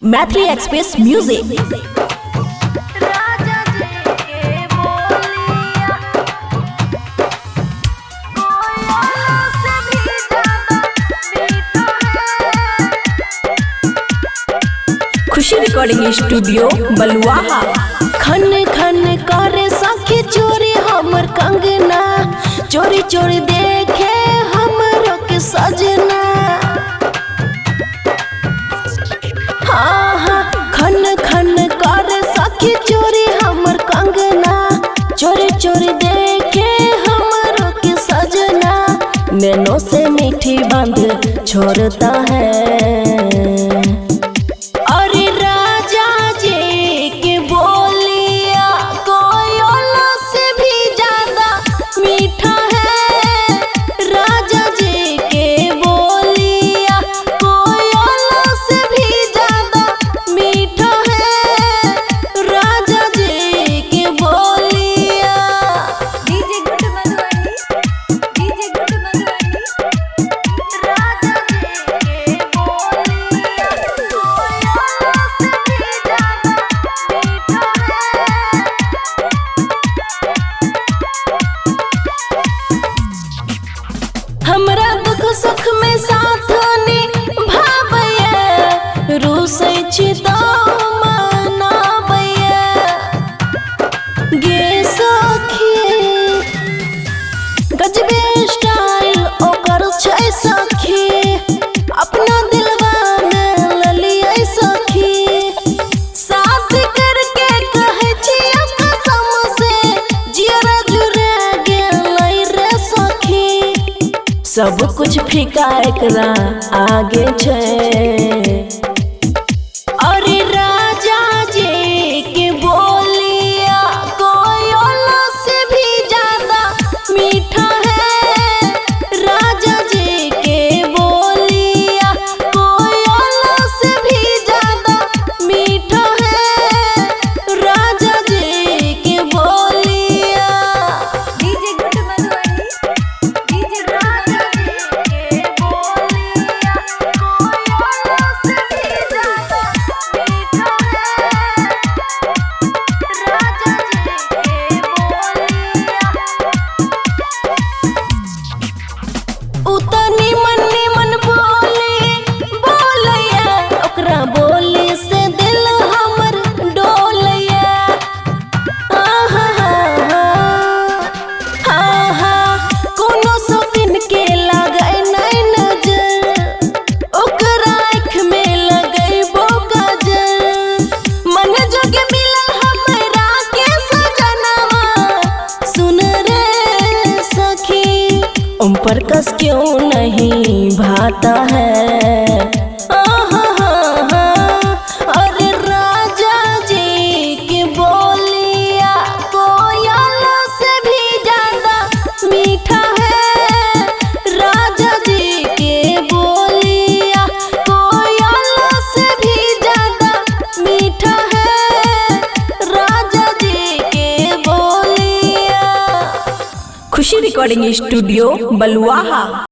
Maithili express music. Khushi recording studio Baluaha. खन खन करे सखी चोरी हमर कंगना, चोरी चोरी देखे हमरो के सजना। हाँ हाँ खन खन करे सखी चोरी हमर कंगना, चोरी चोरी देखे हमरो के सजना। नैनों से मीठी बांध छोड़ता है, हमरा दुख सुख में साथ निभाबैया, रूसै छी तऽ मनाबैया। गे सखी गजबे स्टाइल ओकर छै सखी, अपना दिलवा में ललियै सखी। शादी करके कहै छियै कसम से, जियरा जुड़ा गेलै रे सखी। सब कुछ फीका एकरा आगे छै, अरे राजा जी के बोलिया कोयला से भी ज्यादा मीठा है। राजा जी के बोलिया कोयला से भी ज्यादा मीठा है। राजा जी के बोलिया। डीजे गुड मधुबनी, डीजे राजा उतनी मन मन बोलैया, ओकरा बोली से दिल हमर डोलैया। कोनो शौकीन के लागै नहीं नजर, ओकरा आँख में लगैबो गजर। मन जोगे मिलल हमरा के सजनवा, सुन रे सखी उन पर कस क्यों नहीं भाता है। अरे राजा जी की बोलिया कोयला से भी ज्यादा मीठा है। राजा जी की बोलिया कोयला से भी ज्यादा मीठा है। राजा जी की बोलिया। खुशी रिकॉर्डिंग स्टूडियो बलुआहा।